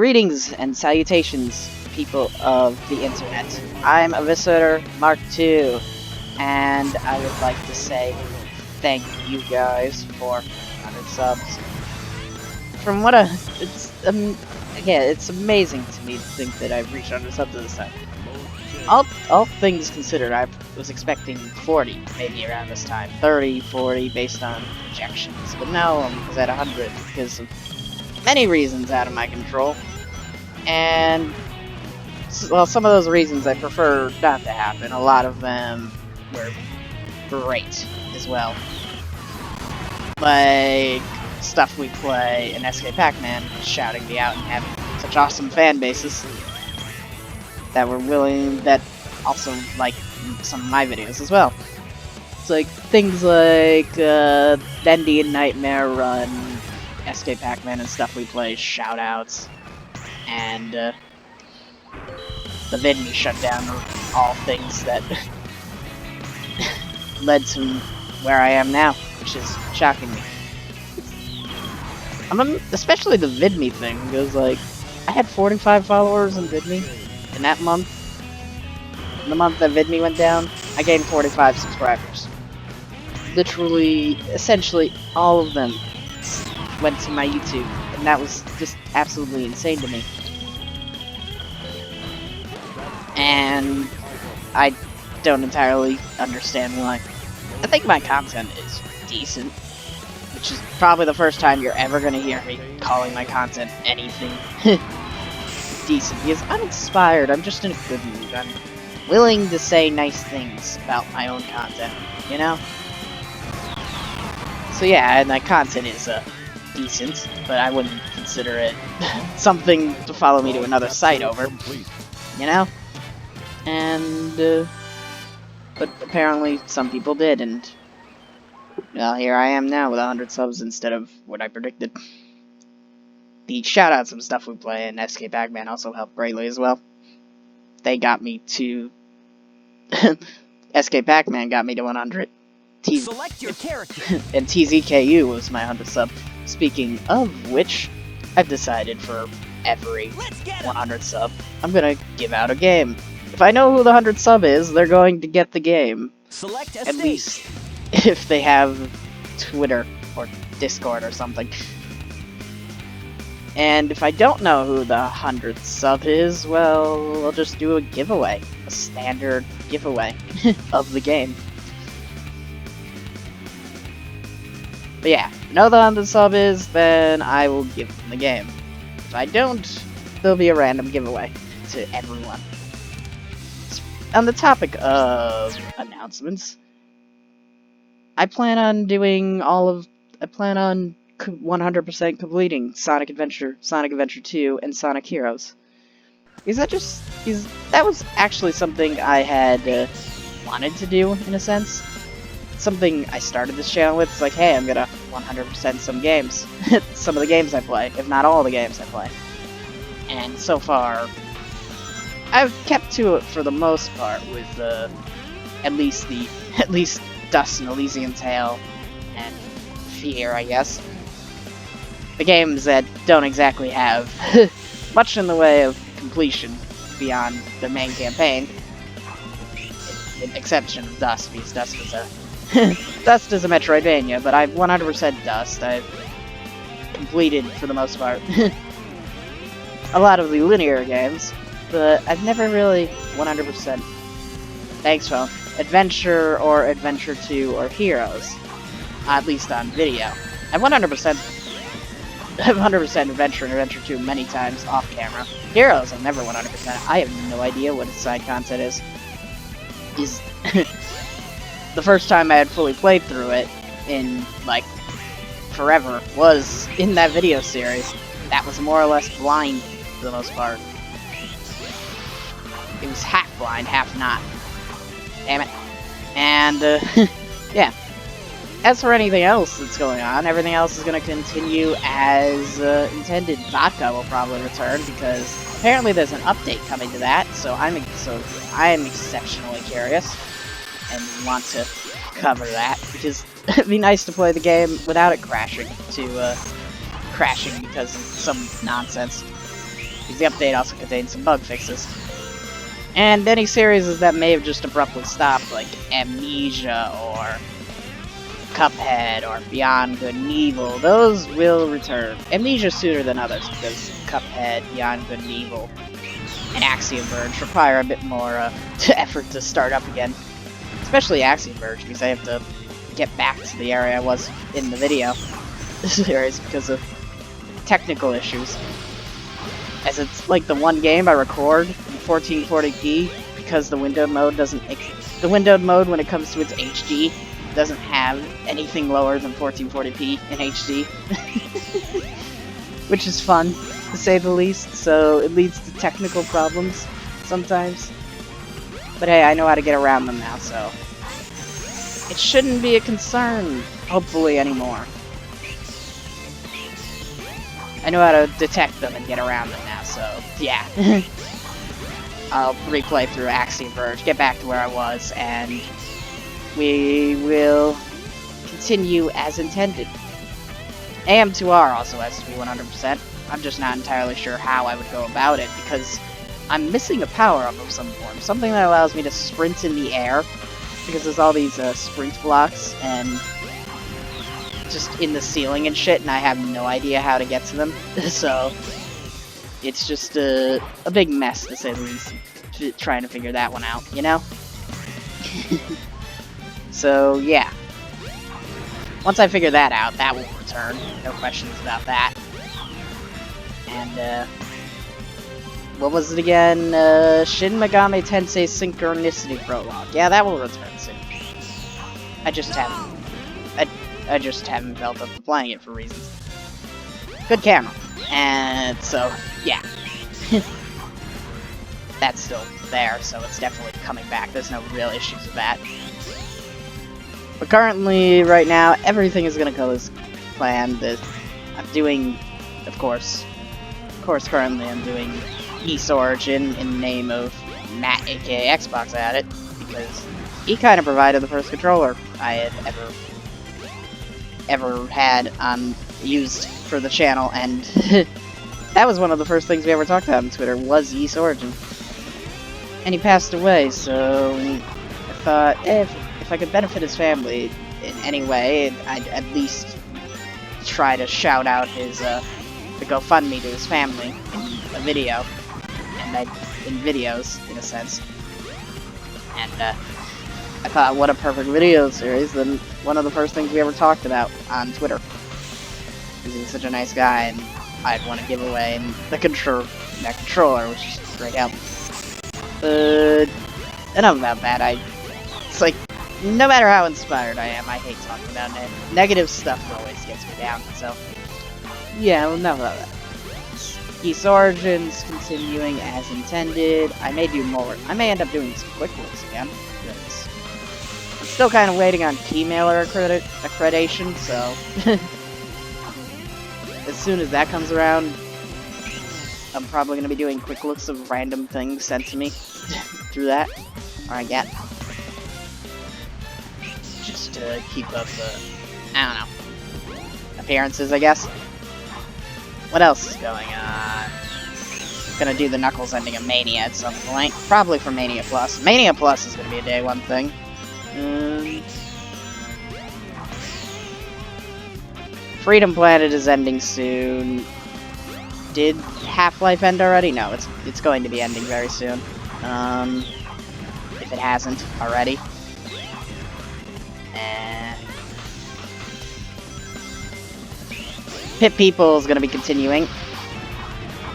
Greetings and salutations, people of the internet. I'm Eviscerator Mark II, and I would like to say thank you guys for 100 subs. From what again, it's amazing to me to think that I've reached 100 subs this time. All things considered, I was expecting 40, maybe around this time. 30, 40, based on projections. But no, I was at 100 because of many reasons out of my control. And, well, some of those reasons I prefer not to happen. A lot of them were great as well. Like stuff we play in SK Pac-Man, shouting me out and having such awesome fan bases that were willing, that also like some of my videos as well. It's like things like Indian Nightmare Run, SK Pac-Man and stuff we play, shoutouts, and the VidMe shutdown are all things that led to where I am now, which is shocking me. Especially the VidMe thing, because like I had 45 followers on VidMe in that month. In the month that VidMe went down, I gained 45 subscribers. Literally, essentially, all of them went to my YouTube, and that was just absolutely insane to me. And I don't entirely understand why. I think my content is decent, which is probably the first time you're ever going to hear me calling my content anything decent, because I'm inspired, I'm just in a good mood, I'm willing to say nice things about my own content, you know? So yeah, and my content is decent, but I wouldn't consider it something to follow me to another site over, you know? And, but apparently some people did, and, well, here I am now with 100 subs instead of what I predicted. The shoutouts and stuff we play in SK Pac-Man also helped greatly as well. They got me to... SK Pac-Man got me to 100. Select your character. And TZKU was my 100 sub. Speaking of which, I've decided for every 100 sub, I'm gonna give out a game. If I know who the 100 sub is, they're going to get the game. Select a At least if they have Twitter or Discord or something. And if I don't know who the 100th sub is, well, I'll just do a giveaway. A standard giveaway of the game. But yeah, if you know the 100th sub is, then I will give them the game. If I don't, there'll be a random giveaway to everyone. On the topic of announcements, I plan on 100% completing Sonic Adventure, Sonic Adventure 2, and Sonic Heroes. That was actually something I had wanted to do, in a sense. Something I started this channel with. It's like, hey, I'm gonna 100% some games. Some of the games I play, if not all the games I play. And so far, I've kept to it for the most part with at least Dust and Elysian Tale and Fear, I guess. The games that don't exactly have much in the way of completion beyond the main campaign. With exception of Dust, because Dust is a Metroidvania, but I've 100% Dust. I've completed, for the most part, a lot of the linear games, but I've never really 100%, thanks phone, Adventure or Adventure 2 or Heroes, at least on video. I've 100% Adventure and Adventure 2 many times off camera. Heroes, I've never 100%. I have no idea what its side content is. The first time I had fully played through it in, like, forever was in that video series. That was more or less blind for the most part. It was half blind, half not. Damn it. And, yeah. As for anything else that's going on, everything else is going to continue as intended. Vodka will probably return because apparently there's an update coming to that, so I am exceptionally curious and want to cover that because it'd be nice to play the game without it crashing because of some nonsense. because the update also contains some bug fixes. And any series that may have just abruptly stopped, like Amnesia or Cuphead or Beyond Good and Evil, those will return. Amnesia sooner than others, because Cuphead, Beyond Good and Evil, and Axiom Verge require a bit more effort to start up again. Especially Axiom Verge, because I have to get back to the area I was in the video. This series because of technical issues. As it's like the one game I record in 1440p, because the windowed mode doesn't... The windowed mode, when it comes to its HD, doesn't have anything lower than 1440p in HD. Which is fun, to say the least, so it leads to technical problems sometimes. But hey, I know how to get around them now, so it shouldn't be a concern, hopefully, anymore. I know how to detect them and get around them now, so yeah. I'll replay through Axiom Verge, get back to where I was, and we will continue as intended. AM2R also has to be 100%. I'm just not entirely sure how I would go about it, because I'm missing a power-up of some form. Something that allows me to sprint in the air, because there's all these sprint blocks, and just in the ceiling and shit, and I have no idea how to get to them. So, it's just a big mess, to say the least, trying to figure that one out, you know? So, yeah. Once I figure that out, that will return. No questions about that. And, what was it again? Shin Megami Tensei Synchronicity Prologue. Yeah, that will return soon. I just haven't felt up to playing it for reasons. Good camera. And so, yeah. That's still there, so it's definitely coming back. There's no real issues with that. But currently, right now, everything is gonna go as planned. I'm doing, of course, currently I'm doing East Origin in the name of Matt, aka Xbox, at it, because he kind of provided the first controller I had ever had used for the channel, and that was one of the first things we ever talked about on Twitter, was East Origin. And he passed away, so I thought, if I could benefit his family in any way, I'd at least try to shout out his, the GoFundMe to his family in a video, and in videos, in a sense. And, I thought, what a perfect video series, then one of the first things we ever talked about on Twitter. Because he's such a nice guy, and I'd want to give away that controller, which is great help. Enough about that. It's like, no matter how inspired I am, I hate talking about it. Negative stuff always gets me down, so yeah, well, enough about that. East Origins continuing as intended. I may do more. I may end up doing some quick looks again. I'm still kind of waiting on Keymailer accreditation, so as soon as that comes around, I'm probably going to be doing quick looks of random things sent to me through that, or I get. Just to keep up, I don't know, appearances, I guess. What else is going on? Gonna do the Knuckles ending of Mania at some point. Probably for Mania Plus. Mania Plus is gonna be a day one thing. Freedom Planet is ending soon. Did Half-Life end already? No, it's going to be ending very soon. If it hasn't already. Pit People is going to be continuing.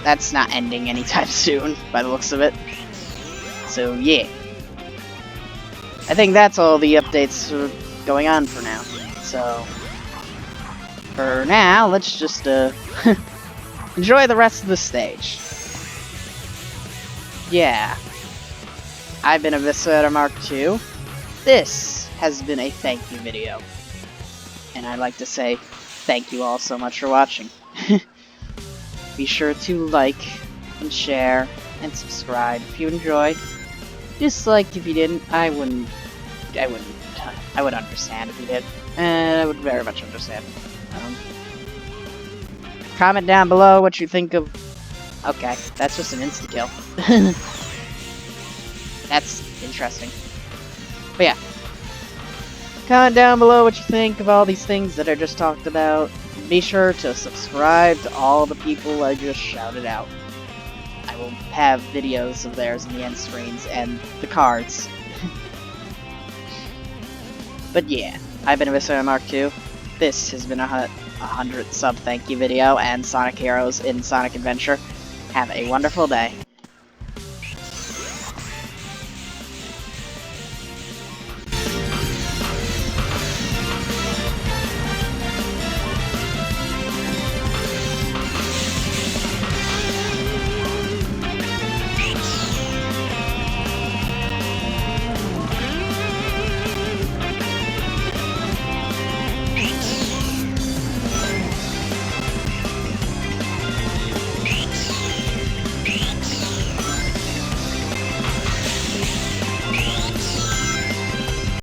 That's not ending anytime soon, by the looks of it. So, yeah. I think that's all the updates going on for now. So, for now, let's just, enjoy the rest of the stage. Yeah. I've been Eviscerator Mark II. This has been a thank you video. And I'd like to say thank you all so much for watching. Be sure to like and share and subscribe if you enjoyed. Dislike if you didn't. I would understand if you did. And I would very much understand. Comment down below what you think of Okay, that's just an insta-kill. That's interesting. But yeah. Comment down below what you think of all these things that I just talked about. Be sure to subscribe to all the people I just shouted out. I will have videos of theirs in the end screens and the cards. But yeah, I've been Eviscerator Mark II. This has been a 100 sub thank you video and Sonic Heroes in Sonic Adventure. Have a wonderful day.